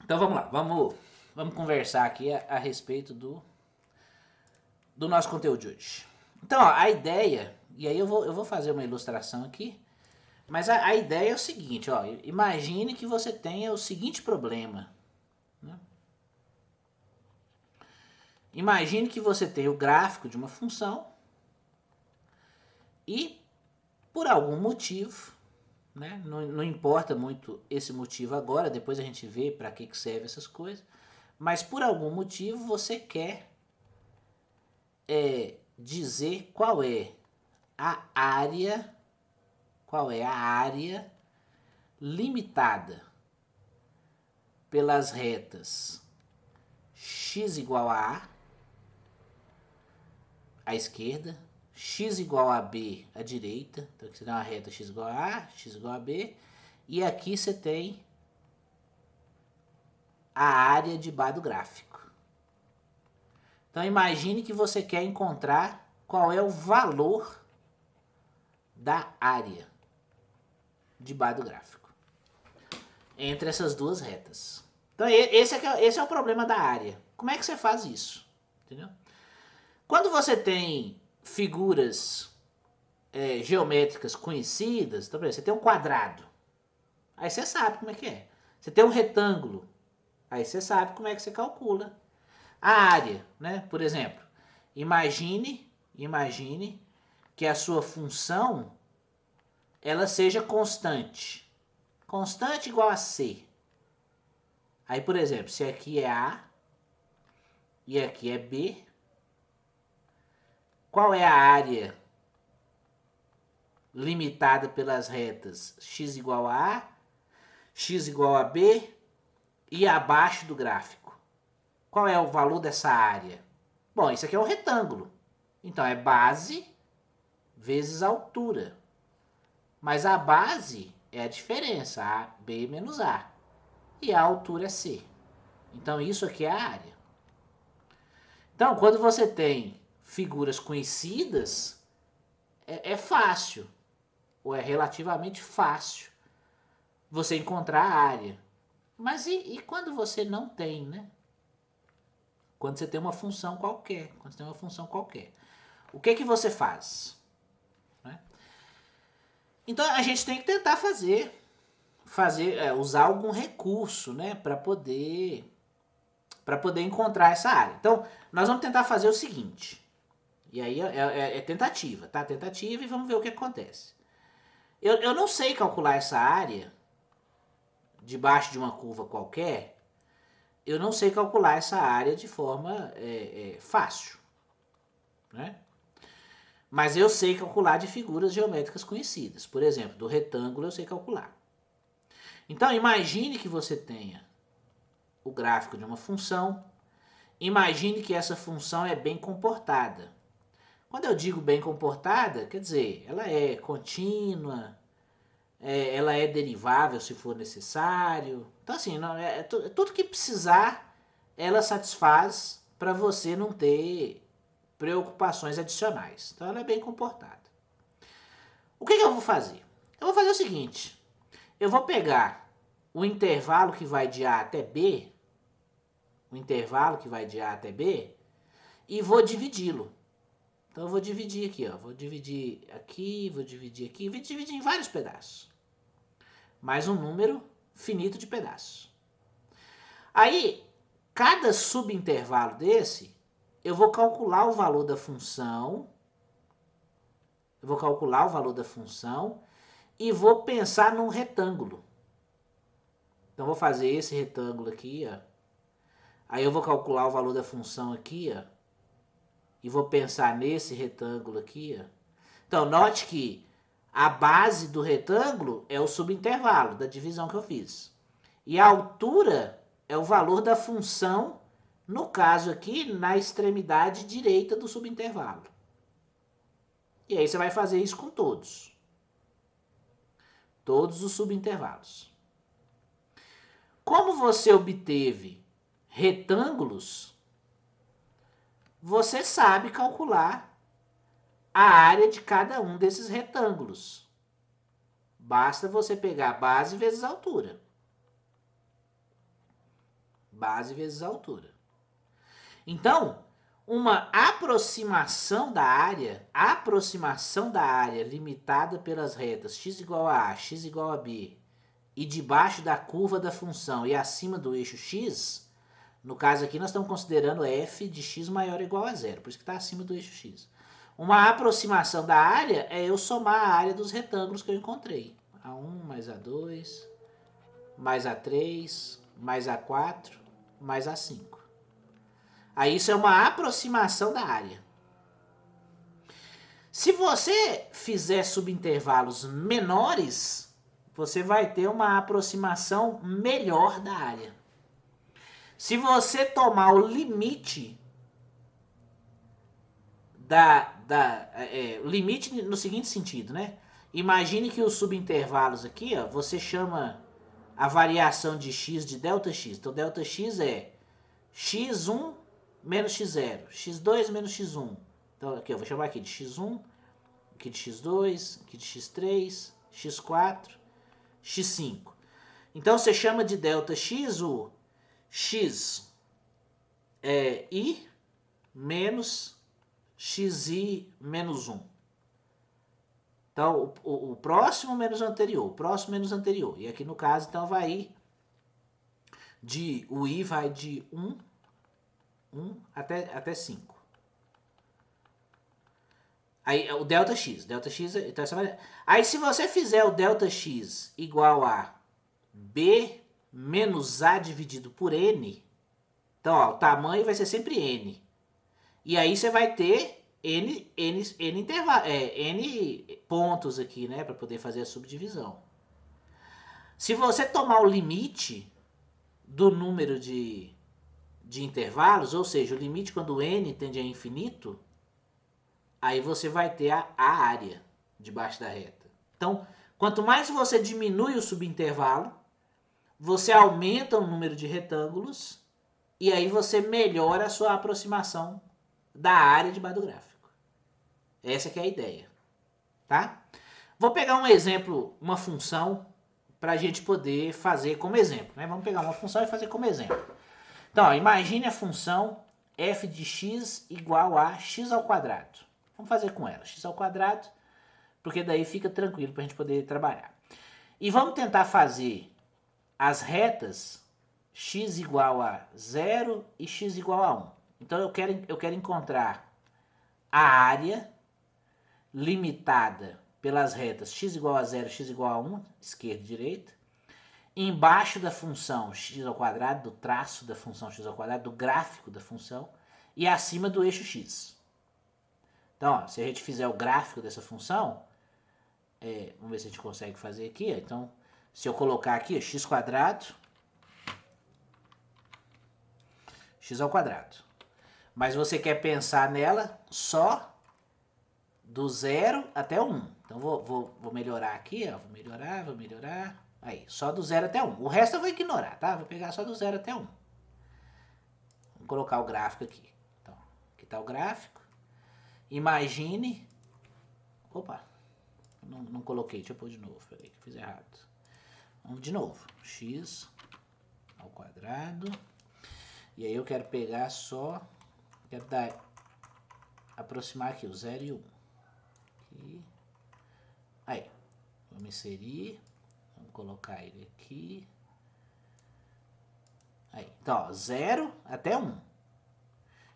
Então vamos lá, vamos conversar aqui a respeito do nosso conteúdo de hoje. Então, ó, a ideia, e aí eu vou fazer uma ilustração aqui, mas a ideia é o seguinte, ó, imagine que você tenha o seguinte problema. Né? Imagine que você tem o gráfico de uma função e, por algum motivo, né, não importa muito esse motivo agora, depois a gente vê para que serve essas coisas, mas por algum motivo você quer dizer qual é a área limitada pelas retas x igual a à esquerda, x igual a b à direita, então aqui você tem uma reta x igual a x igual a b, e aqui você tem a área de bar do gráfico. Então imagine que você quer encontrar qual é o valor da área de bar do gráfico entre essas duas retas. Então esse é o problema da área. Como é que você faz isso? Entendeu? Quando você tem figuras geométricas conhecidas, então, por exemplo, você tem um quadrado, aí você sabe como é que é. Você tem um retângulo, aí você sabe como é que você calcula a área, né? Por exemplo, imagine que a sua função ela seja constante. Constante igual a C. Aí, por exemplo, se aqui é A e aqui é B, qual é a área limitada pelas retas x igual a A, x igual a B e abaixo do gráfico? Qual é o valor dessa área? Bom, isso aqui é um retângulo. Então, é base vezes altura. Mas a base é a diferença, AB menos A. E a altura é C. Então, isso aqui é a área. Então, quando você tem figuras conhecidas, é fácil, ou é relativamente fácil, você encontrar a área. Mas e quando você não tem, né? Quando você tem uma função qualquer. O que você faz? Né? Então a gente tem que tentar usar algum recurso, né, para poder encontrar essa área. Então nós vamos tentar fazer o seguinte. E aí é tentativa, tá? Tentativa e vamos ver o que acontece. Eu não sei calcular essa área debaixo de uma curva qualquer. Eu não sei calcular essa área de forma fácil, né? Mas eu sei calcular de figuras geométricas conhecidas. Por exemplo, do retângulo eu sei calcular. Então imagine que você tenha o gráfico de uma função. Imagine que essa função é bem comportada. Quando eu digo bem comportada, quer dizer, ela é contínua, ela é derivável se for necessário. Então assim, tudo que precisar, ela satisfaz para você não ter preocupações adicionais. Então ela é bem comportada. O que eu vou fazer? Eu vou fazer o seguinte. Eu vou pegar o intervalo que vai de A até B, e vou dividi-lo. Então eu vou dividir aqui, ó. Vou dividir aqui, vou dividir em vários pedaços. Mais um número finito de pedaços. Aí, cada subintervalo desse, eu vou calcular o valor da função. E vou pensar num retângulo. Então vou fazer esse retângulo aqui, ó. Aí eu vou calcular o valor da função aqui, ó. E vou pensar nesse retângulo aqui, ó. Então note que a base do retângulo é o subintervalo da divisão que eu fiz. E a altura é o valor da função, no caso aqui, na extremidade direita do subintervalo. E aí você vai fazer isso com todos os subintervalos. Como você obteve retângulos, você sabe calcular a área de cada um desses retângulos. Basta você pegar a base vezes a altura. Base vezes altura. Então, uma aproximação da área limitada pelas retas x igual a x igual a b, e debaixo da curva da função e acima do eixo x, no caso aqui nós estamos considerando f de x maior ou igual a zero, por isso que está acima do eixo x. Uma aproximação da área é eu somar a área dos retângulos que eu encontrei. A1 mais A2, mais A3, mais A4, mais A5. Aí isso é uma aproximação da área. Se você fizer subintervalos menores, você vai ter uma aproximação melhor da área. Se você tomar o limite limite no seguinte sentido, né? Imagine que os subintervalos aqui, ó, você chama a variação de x de ΔX. Então, ΔX é x1 menos x0, x2 menos x1. Então, aqui eu vou chamar aqui de x1, aqui de x2, aqui de x3, x4, x5. Então, você chama de ΔX o x i menos xi menos 1. Então, o próximo menos o anterior, o próximo menos o anterior. E aqui no caso, então, o i vai de 1 até 5. Aí, o ΔX, então essa vai... Aí, se você fizer o ΔX igual a b menos a dividido por n, então, ó, o tamanho vai ser sempre n. E aí você vai ter n pontos aqui, né, para poder fazer a subdivisão. Se você tomar o limite do número de intervalos, ou seja, o limite quando n tende a infinito, aí você vai ter a área debaixo da reta. Então, quanto mais você diminui o subintervalo, você aumenta o número de retângulos e aí você melhora a sua aproximação da área debaixo do gráfico. Essa que é a ideia, tá? Vou pegar um exemplo, uma função, para a gente poder fazer como exemplo, né? Vamos pegar uma função e fazer como exemplo. Então, ó, imagine a função f de x igual a x ao quadrado. Vamos fazer com ela, x ao quadrado, porque daí fica tranquilo para a gente poder trabalhar. E vamos tentar fazer as retas x igual a 0 e x igual a 1. Então, eu quero encontrar a área limitada pelas retas x igual a 0 e x igual a 1, esquerda e direita, embaixo da função x ao quadrado, do traço da função x ao quadrado, do gráfico da função, e acima do eixo x. Então, ó, se a gente fizer o gráfico dessa função, vamos ver se a gente consegue fazer aqui. Então, se eu colocar aqui, ó, x quadrado, x ao quadrado. Mas você quer pensar nela só do 0 até 1. Então, vou melhorar aqui, ó. Vou melhorar. Aí, só do 0 até 1. O resto eu vou ignorar, tá? Vou pegar só do 0 até 1. Vamos colocar o gráfico aqui. Então, aqui está o gráfico. Imagine... Opa, não coloquei. Deixa eu pôr de novo. Peraí, que eu fiz errado. Vamos de novo. X ao quadrado. E aí eu quero pegar só... Quero aproximar aqui o 0 e 1. Aqui. Aí. Vamos inserir. Vamos colocar ele aqui. Aí. Então, ó, 0 até 1.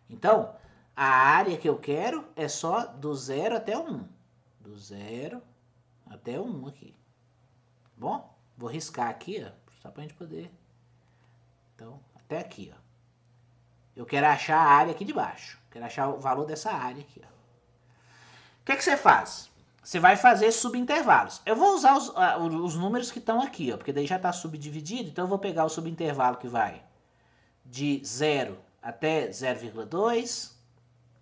Então, a área que eu quero é só do 0 até 1. Do 0 até 1 aqui. Bom? Vou riscar aqui, ó. Só pra gente poder... Então, até aqui, ó. Eu quero achar a área aqui de baixo. Quero achar o valor dessa área aqui, ó. O que você faz? Você vai fazer subintervalos. Eu vou usar os números que estão aqui, ó, porque daí já está subdividido. Então, eu vou pegar o subintervalo que vai de 0 até 0,2,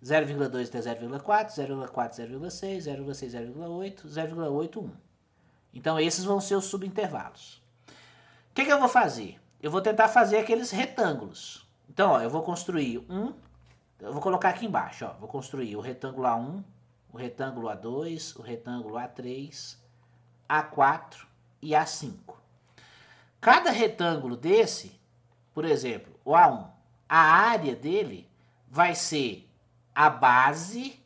0,2 até 0,4, 0,4, 0,6, 0,6, 0,8, 0,8, 1. Então, esses vão ser os subintervalos. O que eu vou fazer? Eu vou tentar fazer aqueles retângulos. Então, ó, eu vou construir eu vou colocar aqui embaixo, ó, vou construir o retângulo A1, o retângulo A2, o retângulo A3, A4 e A5. Cada retângulo desse por exemplo, o A1, a área dele vai ser a base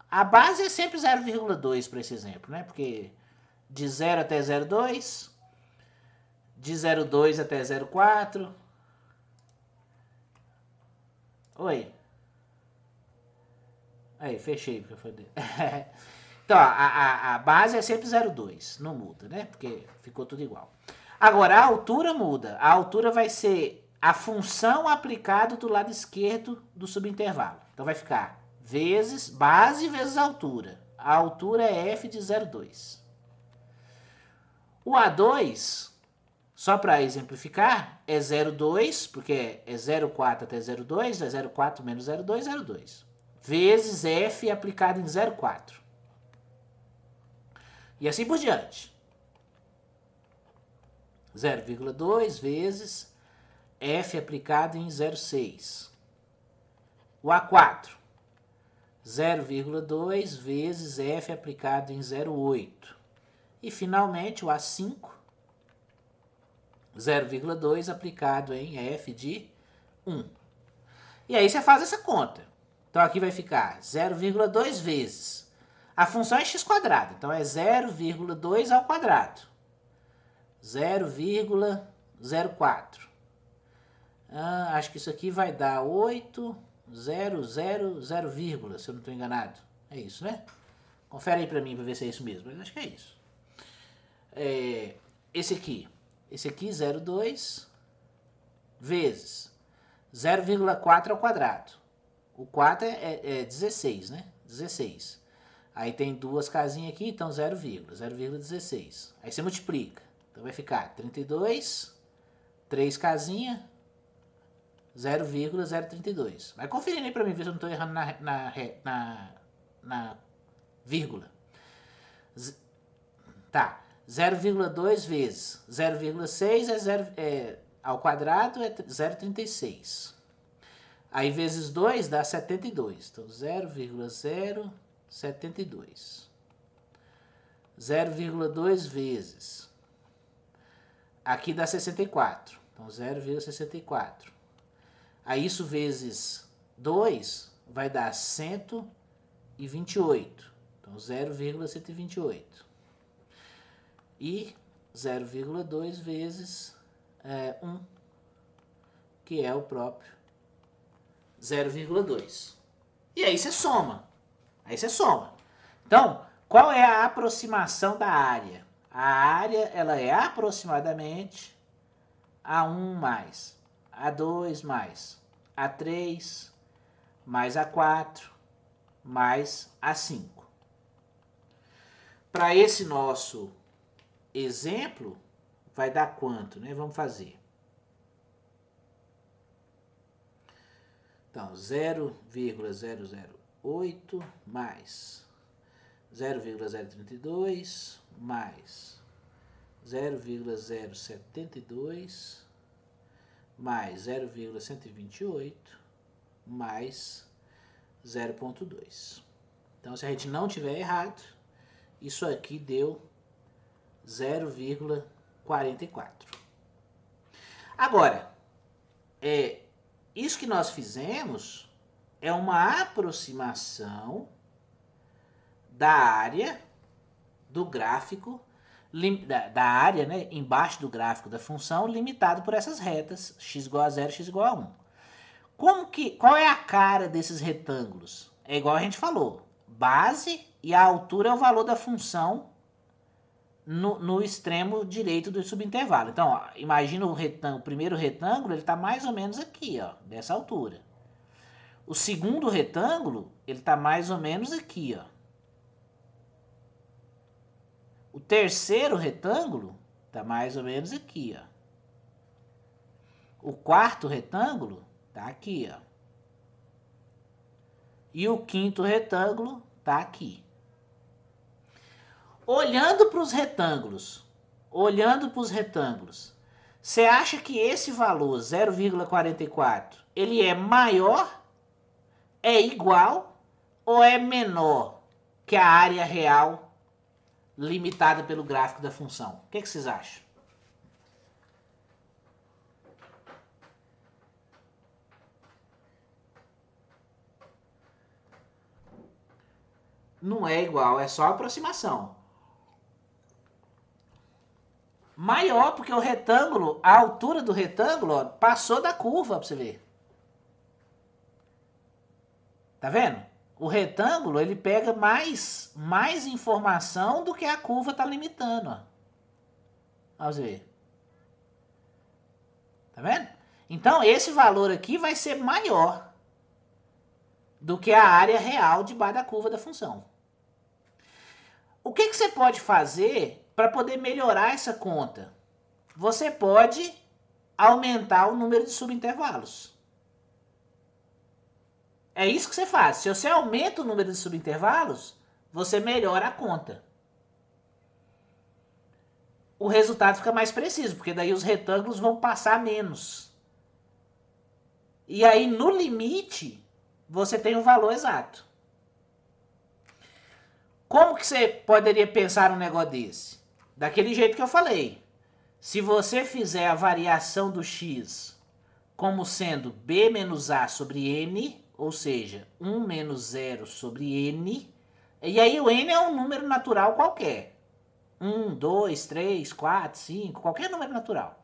é sempre 0,2 para esse exemplo, né? Porque de 0 até 0,2, de 0,2 até 0,4. Oi. Aí, fechei. Então, a base é sempre 0,2, não muda, né? Porque ficou tudo igual. Agora, a altura muda. A altura vai ser a função aplicada do lado esquerdo do subintervalo. Então, vai ficar vezes base vezes altura. A altura é f de 0,2. O A2, só para exemplificar, é 0,2, porque é 0,4 até 0,2, é 0,4 menos 0,2, 0,2. Vezes f aplicado em 0,4. E assim por diante. 0,2 vezes f aplicado em 0,6. O A4. 0,2 vezes f aplicado em 0,8. E finalmente o A5. 0,2 aplicado em f de 1. E aí você faz essa conta. Então aqui vai ficar 0,2 vezes. A função é x², então é 0,2 ao quadrado. 0,04. Acho que isso aqui vai dar 8, 0, 0, 0, se eu não estou enganado. É isso, né? Confere aí para mim para ver se é isso mesmo. Mas acho que é isso. Esse aqui 0,2 vezes 0,4 ao quadrado. O 4 é 16, né? 16. Aí tem duas casinhas aqui, então 0,16. Aí você multiplica. Então vai ficar 32, 3 casinhas, 0,032. Vai conferindo aí pra mim, ver se eu não tô errando na vírgula. Tá. 0,2 vezes 0,6 ao quadrado é 0,36. Aí vezes 2 dá 72. Então 0,072. 0,2 vezes. Aqui dá 64. Então 0,64. Aí isso vezes 2 vai dar 128. Então 0,128. E 0,2 vezes 1, que é o próprio 0,2. E aí você soma. Então, qual é a aproximação da área? A área ela é aproximadamente A1 mais A2 mais A3 mais A4 mais A5. Para esse nosso exemplo, vai dar quanto, né? Vamos fazer. Então, 0,008 mais 0,032 mais 0,072 mais 0,128 mais 0,2. Então, se a gente não tiver errado, isso aqui deu 0,44. Agora, isso que nós fizemos é uma aproximação da área do gráfico, da área, né, embaixo do gráfico da função, limitado por essas retas, x igual a 0, x igual a 1. Qual é a cara desses retângulos? É igual a gente falou, base e a altura é o valor da função no extremo direito do subintervalo. Então, ó, imagina o primeiro retângulo, ele está mais ou menos aqui, ó, dessa altura. O segundo retângulo, ele está mais ou menos aqui, ó. O terceiro retângulo está mais ou menos aqui, ó. O quarto retângulo está aqui, ó. E o quinto retângulo está aqui. Olhando para os retângulos, você acha que esse valor 0,44 ele é maior, é igual ou é menor que a área real limitada pelo gráfico da função? O que vocês acham? Não é igual, é só aproximação. Maior, porque o retângulo, a altura do retângulo, ó, passou da curva, pra você ver. Tá vendo? O retângulo, ele pega mais informação do que a curva tá limitando, ó. Pra você ver. Tá vendo? Então, esse valor aqui vai ser maior do que a área real debaixo da curva da função. O que você pode fazer para poder melhorar essa conta? Você pode aumentar o número de subintervalos. É isso que você faz. Se você aumenta o número de subintervalos, você melhora a conta. O resultado fica mais preciso, porque daí os retângulos vão passar menos. E aí, no limite, você tem o valor exato. Como que você poderia pensar um negócio desse? Daquele jeito que eu falei. Se você fizer a variação do x como sendo b menos a sobre n, ou seja, 1 menos 0 sobre n, e aí o n é um número natural qualquer. 1, 2, 3, 4, 5, qualquer número natural.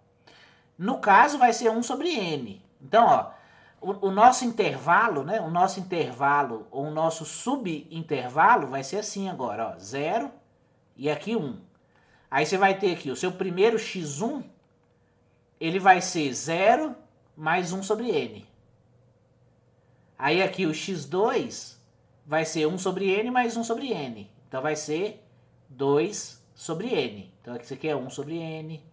No caso, vai ser 1 sobre n. Então, ó, o nosso intervalo, né? O nosso intervalo ou o nosso subintervalo vai ser assim agora, ó, 0 e aqui 1. Aí você vai ter aqui o seu primeiro x1, ele vai ser 0 mais 1 sobre n. Aí aqui o x2 vai ser 1 sobre n mais 1 sobre n. Então vai ser 2 sobre n. Então esse aqui é 1 sobre n.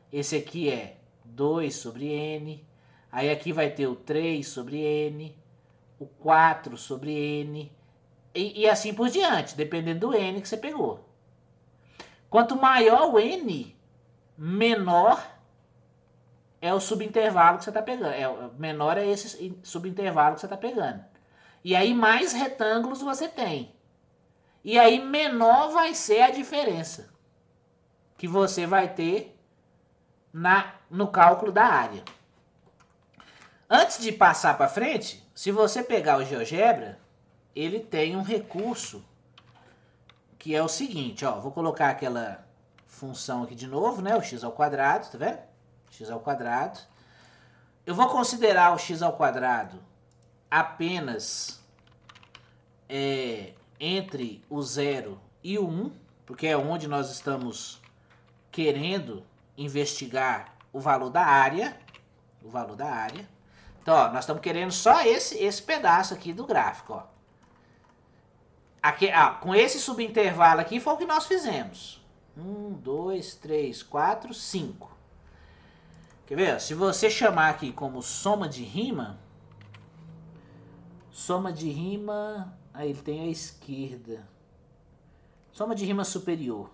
Esse aqui é 2 sobre n. Aí aqui vai ter o 3 sobre n, o 4 sobre n, e assim por diante, dependendo do n que você pegou. Quanto maior o n, menor é o subintervalo que você está pegando. Menor é esse subintervalo que você está pegando. E aí mais retângulos você tem. E aí menor vai ser a diferença que você vai ter no cálculo da área. Antes de passar para frente, se você pegar o GeoGebra, ele tem um recurso que é o seguinte, ó, vou colocar aquela função aqui de novo, né, o x ao quadrado, tá vendo? X ao quadrado. Eu vou considerar o x ao quadrado apenas entre o 0 e o 1, porque é onde nós estamos querendo investigar o valor da área. O valor da área. Então, ó, nós estamos querendo só esse pedaço aqui do gráfico, ó. Aqui, com esse subintervalo aqui foi o que nós fizemos. 1, 2, 3, 4, 5. Quer ver? Se você chamar aqui como soma de rima, aí ele tem a esquerda. Soma de rima superior.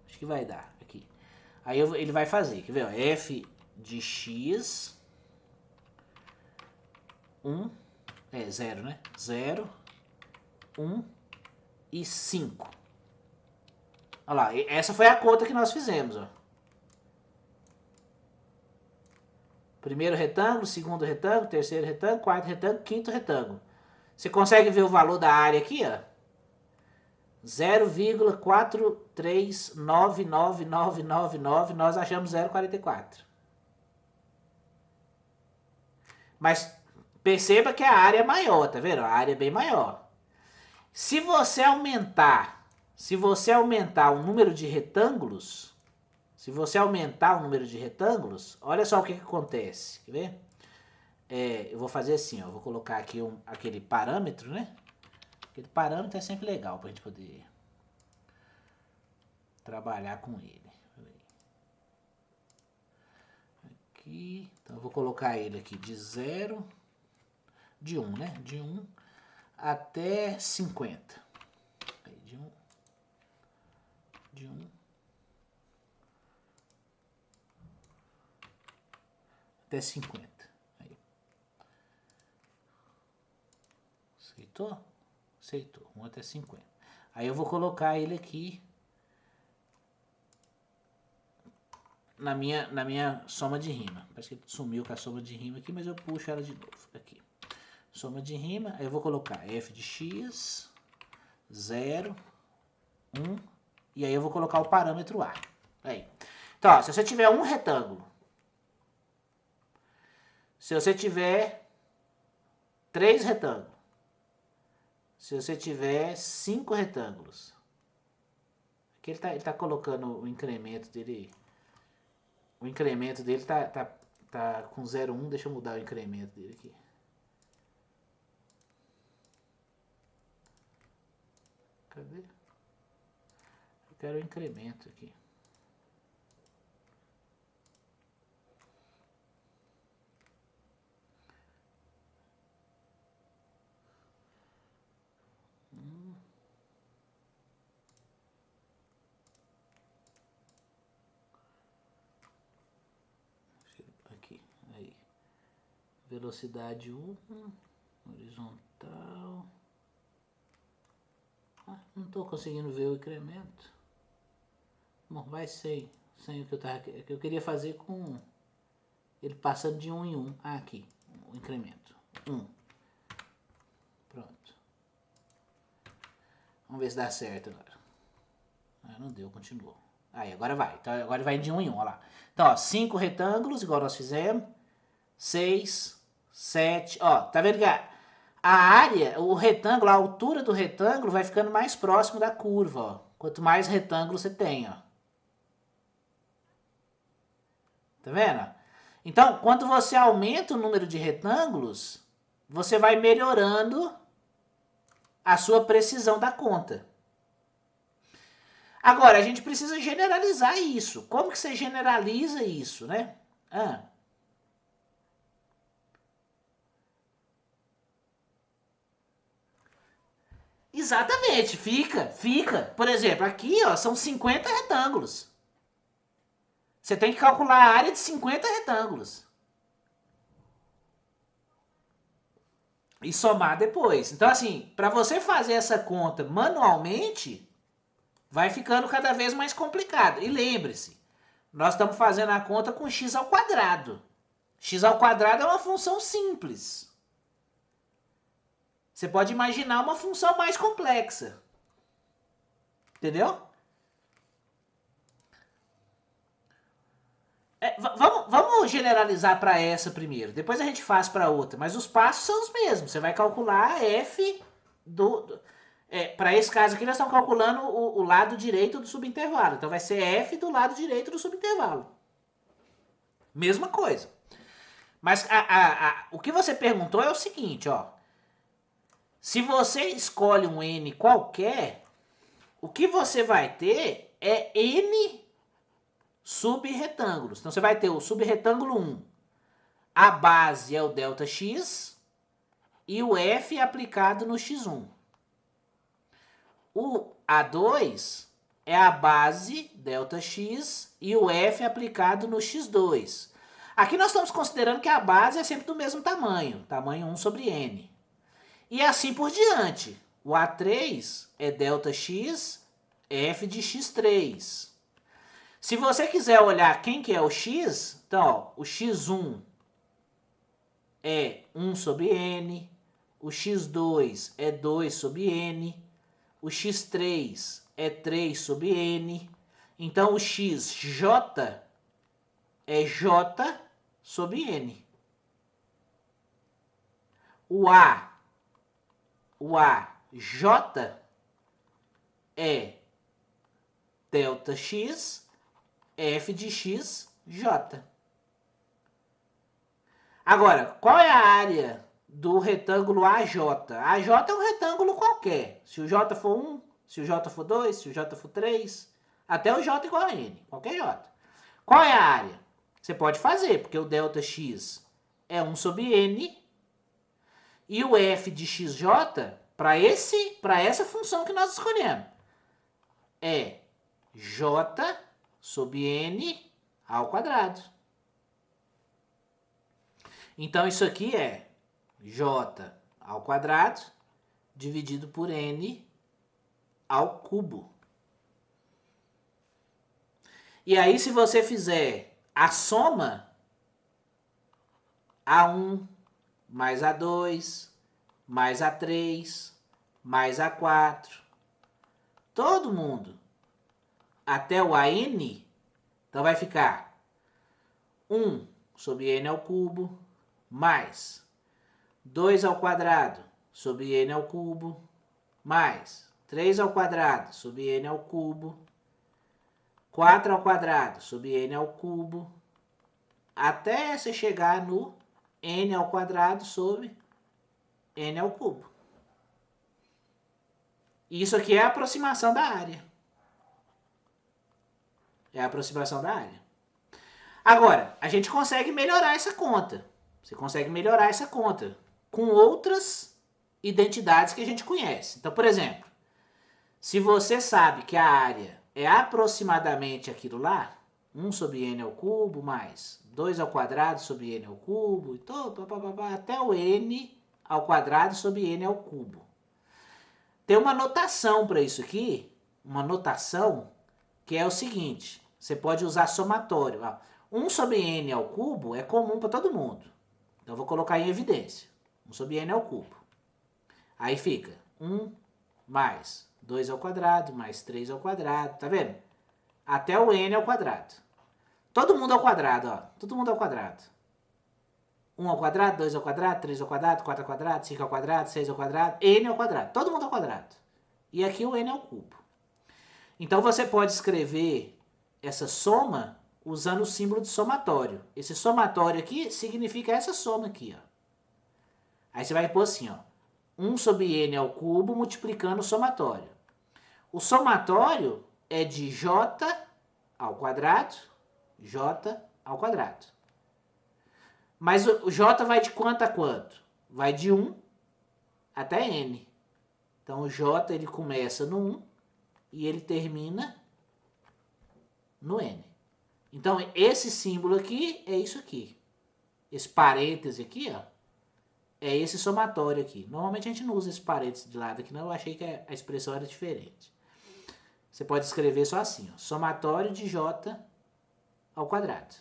Acho que vai dar aqui. Aí ele vai fazer, quer ver? Ó, f de x 1, 0, né? 0, 1 e 5. Olha lá, essa foi a conta que nós fizemos, ó. Primeiro retângulo, segundo retângulo, terceiro retângulo, quarto retângulo, quinto retângulo. Você consegue ver o valor da área aqui, ó? 0,4399999, nós achamos 0,44. Mas perceba que a área é maior, tá vendo? A área é bem maior. Se você aumentar o número de retângulos, olha só o que acontece. Quer ver? Eu vou fazer assim, ó, vou colocar aqui aquele parâmetro, né? Aquele parâmetro é sempre legal pra gente poder trabalhar com ele. Aqui, então eu vou colocar ele aqui de 0, de 1, né? De 1 até 50. Aí, de 1 até 50. Aí. Aceitou? Aceitou. 1 até 50. Aí eu vou colocar ele aqui na minha soma de rima. Parece que ele sumiu com a soma de rima aqui, mas eu puxo ela de novo. Aqui. Soma de rima, aí eu vou colocar f de x 0, 1, e aí eu vou colocar o parâmetro A. Aí. Então, ó, se você tiver um retângulo, se você tiver 3 retângulos, se você tiver 5 retângulos, aqui ele tá colocando o incremento dele, tá com 0,1, deixa eu mudar o incremento dele aqui. Cadê? Eu quero o incremento aqui. Aqui, aí. Velocidade 1, horizontal. Ah, não estou conseguindo ver o incremento. Bom, vai sem o que eu queria fazer com ele passando de 1 em 1. Ah, aqui, o incremento. 1. Pronto. Vamos ver se dá certo agora. Ah, não deu, continuou. Aí, agora vai. Então, agora vai de 1 em 1, olha lá. Então, ó, 5 retângulos, igual nós fizemos. 6, 7, ó, tá vendo que a área, o retângulo, a altura do retângulo vai ficando mais próximo da curva, ó. Quanto mais retângulo você tem, ó. Tá vendo? Então, quando você aumenta o número de retângulos, você vai melhorando a sua precisão da conta. Agora, a gente precisa generalizar isso. Como que você generaliza isso, né? Exatamente, fica. Por exemplo, aqui ó, são 50 retângulos. Você tem que calcular a área de 50 retângulos. E somar depois. Então, assim, para você fazer essa conta manualmente, vai ficando cada vez mais complicado. E lembre-se, nós estamos fazendo a conta com x ao quadrado. X ao quadrado é uma função simples. Você pode imaginar uma função mais complexa. Entendeu? Vamos generalizar para essa primeiro. Depois a gente faz para outra. Mas os passos são os mesmos. Você vai calcular f para esse caso aqui, nós estamos calculando o lado direito do subintervalo. Então vai ser f do lado direito do subintervalo. Mesma coisa. Mas o que você perguntou é o seguinte, ó. Se você escolhe um n qualquer, o que você vai ter é n subretângulos. Então você vai ter o subretângulo 1. A base é o ΔX e o f é aplicado no x1. O A2 é a base ΔX e o f é aplicado no x2. Aqui nós estamos considerando que a base é sempre do mesmo tamanho, tamanho 1 sobre n. E assim por diante. O A3 é ΔX, f de x3. Se você quiser olhar quem que é o x, então, ó, o x1 é 1 sobre n, o x2 é 2 sobre n, o x3 é 3 sobre n, então o xj é j sobre n. O AJ é ΔX, f de xj. Agora, qual é a área do retângulo AJ? AJ é um retângulo qualquer. Se o J for 1, se o J for 2, se o J for 3, até o J igual a N, qualquer J. Qual é a área? Você pode fazer, porque o ΔX é 1 sobre N e o f de xj, para essa função que nós escolhemos, é j sobre n ao quadrado. Então, isso aqui é j ao quadrado dividido por n ao cubo. E aí, se você fizer a soma, A1 mais A2 mais A3 mais A4 todo mundo até o AN, então vai ficar 1 sobre n ao cubo mais 2 ao quadrado sobre n ao cubo mais 3 ao quadrado sobre n ao cubo, 4 ao quadrado sobre n ao cubo, até você chegar no n ao quadrado sobre n ao cubo. Isso aqui é a aproximação da área. É a aproximação da área. Agora, a gente consegue melhorar essa conta. Você consegue melhorar essa conta com outras identidades que a gente conhece. Então, por exemplo, se você sabe que a área é aproximadamente aquilo lá, 1 sobre n ao cubo mais 2 ao quadrado sobre n ao cubo, até o n ao quadrado sobre n ao cubo. Tem uma notação para isso aqui, uma notação que é o seguinte, você pode usar somatório. 1 sobre n ao cubo é comum para todo mundo. Então eu vou colocar em evidência. 1 sobre n ao cubo. Aí fica 1 mais 2 ao quadrado mais 3 ao quadrado, tá vendo? Até o n ao quadrado. Todo mundo ao quadrado, ó. Todo mundo ao quadrado. 1 ao quadrado, 2 ao quadrado, 3 ao quadrado, 4 ao quadrado, 5 ao quadrado, 6 ao quadrado, n ao quadrado. Todo mundo ao quadrado. E aqui o n ao cubo. Então você pode escrever essa soma usando o símbolo de somatório. Esse somatório aqui significa essa soma aqui, ó. Aí você vai pôr assim, ó. 1 sobre n ao cubo multiplicando o somatório. O somatório é de j ao quadrado, Mas o j vai de quanto a quanto? Vai de 1 até n. Então o j ele começa no 1 e ele termina no n. Então esse símbolo aqui é isso aqui. Esse parêntese aqui, ó, é esse somatório aqui. Normalmente a gente não usa esse parêntese de lado aqui, não. Eu achei que a expressão era diferente. Você pode escrever só assim, ó, somatório de j ao quadrado.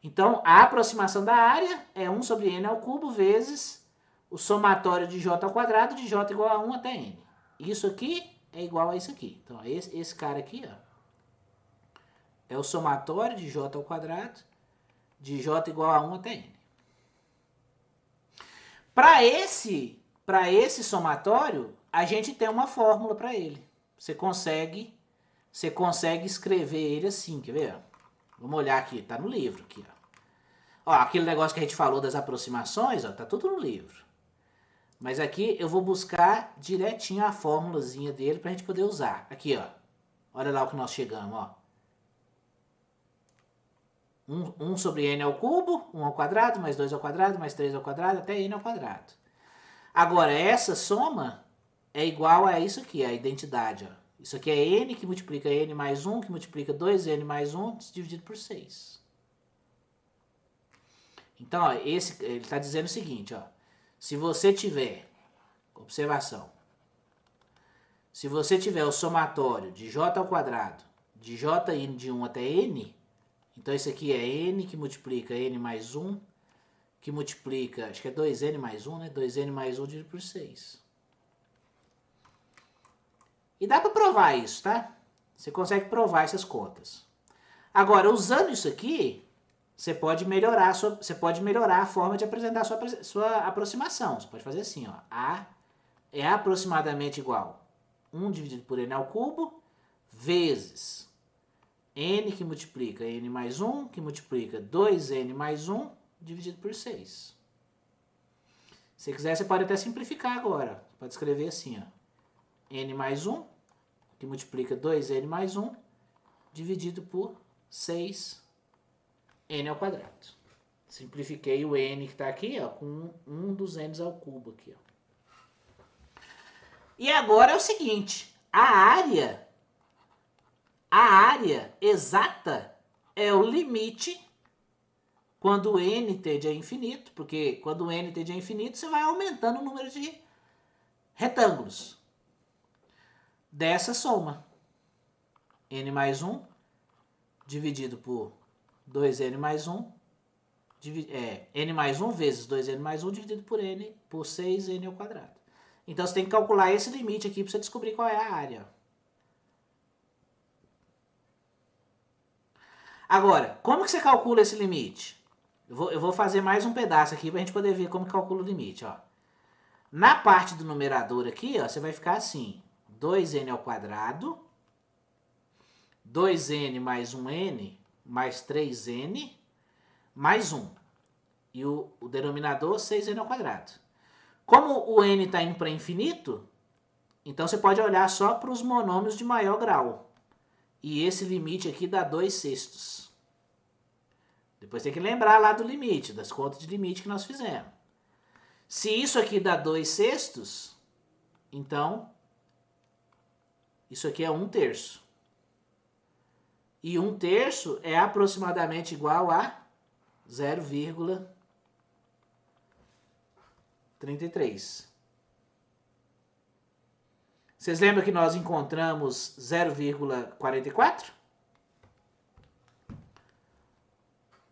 Então, a aproximação da área é 1 sobre n ao cubo vezes o somatório de j ao quadrado de j igual a 1 até n. Isso aqui é igual a isso aqui. Então, esse cara aqui, ó, é o somatório de j ao quadrado de j igual a 1 até n. Para esse somatório, a gente tem uma fórmula para ele. Você consegue escrever ele assim, quer ver? Vamos olhar aqui, tá no livro aqui, ó. Ó, aquele negócio que a gente falou das aproximações, ó, tá tudo no livro. Mas aqui eu vou buscar direitinho a fórmulazinha dele pra gente poder usar. Aqui, ó. Olha lá o que nós chegamos, ó. 1 sobre n ao cubo, 1 ao quadrado, mais 2 ao quadrado, mais 3 ao quadrado, até n ao quadrado. Agora, essa soma é igual a isso aqui, a identidade, ó. Isso aqui é n que multiplica n mais 1, que multiplica 2n mais 1, dividido por 6. Então, ó, ele está dizendo o seguinte, ó. Se você tiver, observação, se você tiver o somatório de j ao quadrado, de jn de 1 até n, então isso aqui é n que multiplica n mais 1, que multiplica, acho que é 2n mais 1, né? 2n mais 1 dividido por 6. E dá para provar isso, tá? Você consegue provar essas contas. Agora, usando isso aqui, você pode melhorar a forma de apresentar a sua aproximação. Você pode fazer assim, ó. A é aproximadamente igual a 1 dividido por n ao cubo, vezes n que multiplica n mais 1, que multiplica 2n mais 1, dividido por 6. Se quiser, você pode até simplificar agora. Você pode escrever assim, ó. N mais 1, que multiplica 2n mais 1, dividido por 6n ao quadrado. Simplifiquei o n que está aqui, ó, com 1 dos n's ao cubo aqui, ó. E agora é o seguinte, a área exata é o limite quando o n tende a infinito, porque quando o n tende a infinito, você vai aumentando o número de retângulos dessa soma. N mais 1 dividido por 2n mais 1, n mais 1 vezes 2n mais 1 dividido por n, por 6n ao quadrado. Então você tem que calcular esse limite aqui para você descobrir qual é a área. Agora, como que você calcula esse limite? Eu vou fazer mais um pedaço aqui para a gente poder ver como que calcula o limite. Ó. Na parte do numerador aqui, ó, você vai ficar assim. 2n ao quadrado, 2n mais 1n, mais 3n, mais 1. E o denominador, 6n ao quadrado. Como o n está indo para infinito, então você pode olhar só para os monômios de maior grau. E esse limite aqui dá 2/6. Depois tem que lembrar lá do limite, das contas de limite que nós fizemos. Se isso aqui dá 2/6, então isso aqui é 1/3. E 1/3 é aproximadamente igual a 0,33. Vocês lembram que nós encontramos 0,44?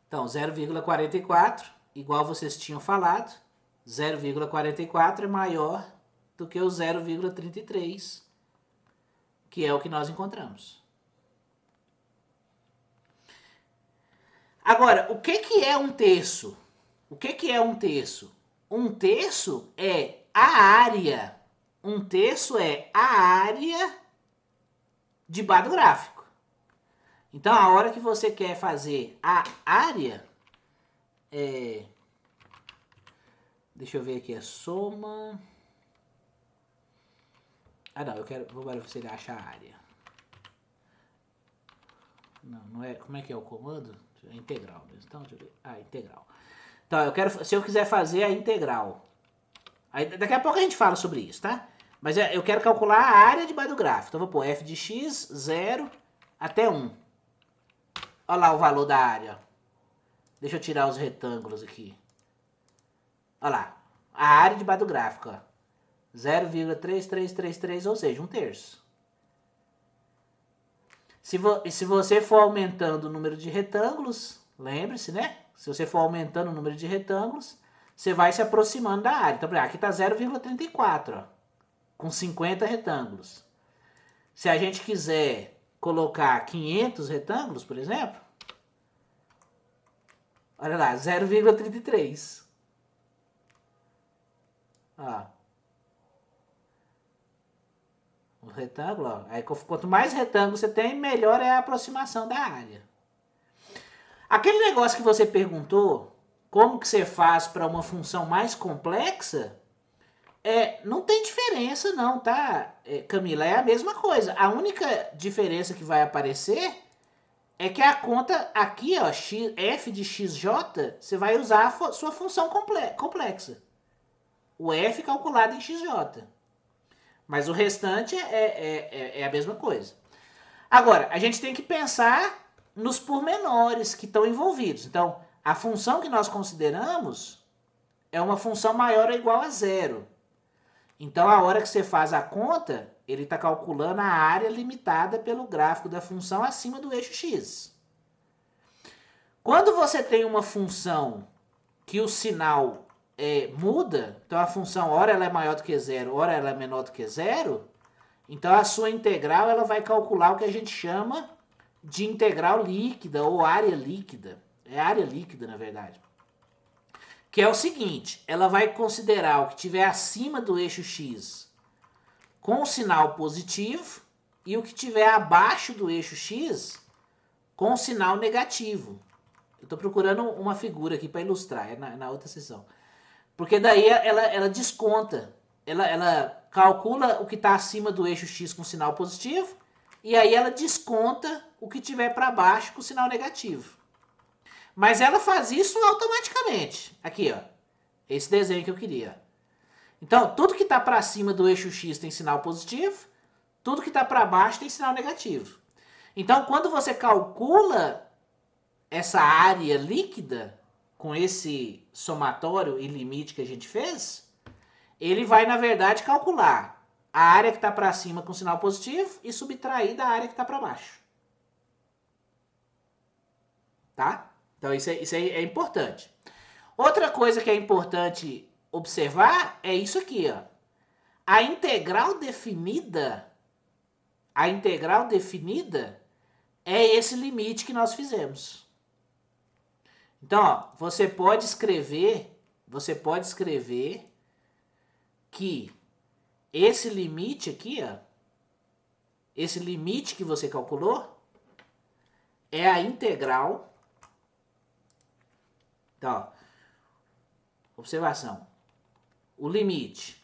Então, 0,44, igual vocês tinham falado, 0,44 é maior do que o 0,33, que é o que nós encontramos. Agora, o que é 1/3? O que é 1/3? 1/3 é a área. 1/3 é a área de bar do gráfico. Então, a hora que você quer fazer a área, deixa eu ver aqui a soma. Não, vou para você achar a área. Não é, como é que é o comando? É integral mesmo. Então, deixa eu ver. Integral. Então, se eu quiser fazer a integral. Aí, daqui a pouco a gente fala sobre isso, tá? Mas eu quero calcular a área de bar do gráfico. Então, eu vou pôr f de x, 0 até 1. Olha lá o valor da área. Deixa eu tirar os retângulos aqui. Olha lá. A área de bar do gráfico, ó. 0,3333, ou seja, 1/3. Se você for aumentando o número de retângulos, lembre-se, né? Se você for aumentando o número de retângulos, você vai se aproximando da área. Então, aqui está 0,34, ó, com 50 retângulos. Se a gente quiser colocar 500 retângulos, por exemplo, olha lá, 0,33. Ó. O retângulo, ó. Aí, quanto mais retângulo você tem, melhor é a aproximação da área. Aquele negócio que você perguntou, como que você faz para uma função mais complexa, não tem diferença não, tá, Camila? É a mesma coisa. A única diferença que vai aparecer é que a conta aqui, ó, f de xj, você vai usar a sua função complexa. O f calculado em xj. Mas o restante é a mesma coisa. Agora, a gente tem que pensar nos pormenores que estão envolvidos. Então, a função que nós consideramos é uma função maior ou igual a 0. Então, a hora que você faz a conta, ele está calculando a área limitada pelo gráfico da função acima do eixo x. Quando você tem uma função que o sinal muda, então a função ora ela é maior do que 0, ora ela é menor do que 0, então a sua integral ela vai calcular o que a gente chama de integral líquida ou área líquida. É área líquida, na verdade. Que é o seguinte, ela vai considerar o que estiver acima do eixo x com o sinal positivo e o que estiver abaixo do eixo x com o sinal negativo. Eu estou procurando uma figura aqui para ilustrar, na outra sessão. Porque daí ela desconta, ela calcula o que está acima do eixo x com sinal positivo e aí ela desconta o que tiver para baixo com sinal negativo. Mas ela faz isso automaticamente. Aqui, ó. Esse desenho que eu queria. Então, tudo que está para cima do eixo x tem sinal positivo, tudo que está para baixo tem sinal negativo. Então, quando você calcula essa área líquida com esse somatório e limite que a gente fez, ele vai, na verdade, calcular a área que está para cima com sinal positivo e subtrair da área que está para baixo. Tá? Então, isso aí é importante. Outra coisa que é importante observar é isso aqui, ó. A integral definida é esse limite que nós fizemos. Então, ó, você pode escrever que esse limite aqui, ó, esse limite que você calculou é a integral. Então, ó, observação. O limite,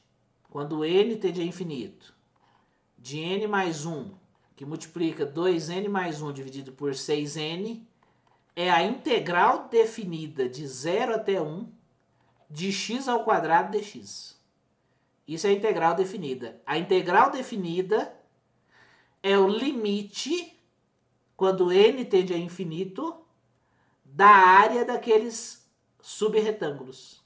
quando n tende a infinito, de n mais 1, que multiplica 2n mais 1 dividido por 6n, é a integral definida de 0 até 1 de x ao quadrado dx. Isso é a integral definida. A integral definida é o limite, quando n tende a infinito, da área daqueles subretângulos.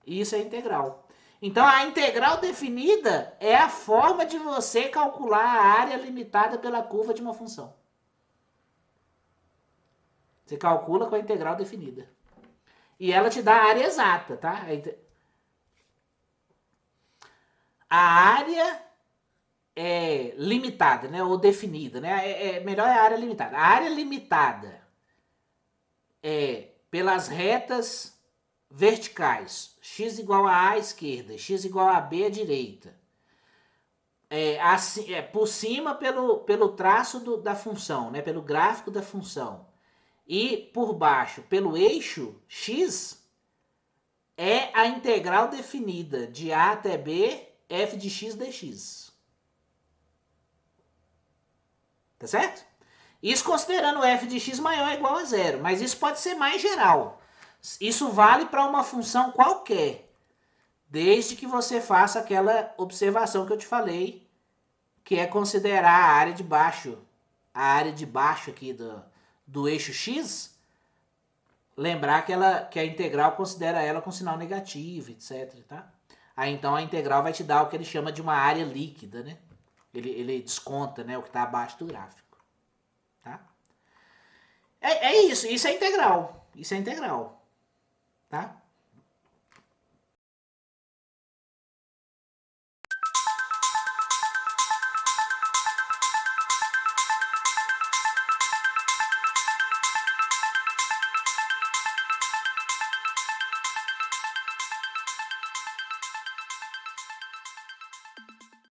Isso é integral. Então, a integral definida é a forma de você calcular a área limitada pela curva de uma função. Você calcula com a integral definida. E ela te dá a área exata, tá? A área é limitada, né? Ou definida, né? Melhor é a área limitada. A área limitada é pelas retas verticais, x igual a A à esquerda, x igual a B à direita. Por cima pelo traço da função, né? Pelo gráfico da função. E por baixo, pelo eixo x, é a integral definida de A até B, f de x dx. Tá certo? Isso considerando f de x maior ou igual a zero, mas isso pode ser mais geral. Isso vale para uma função qualquer, desde que você faça aquela observação que eu te falei, que é considerar a área de baixo aqui do eixo x, lembrar que a integral considera ela com sinal negativo, etc. Tá? Aí então a integral vai te dar o que ele chama de uma área líquida, né? Ele desconta, né, o que está abaixo do gráfico. Tá? Isso é integral. Isso é integral. Tá?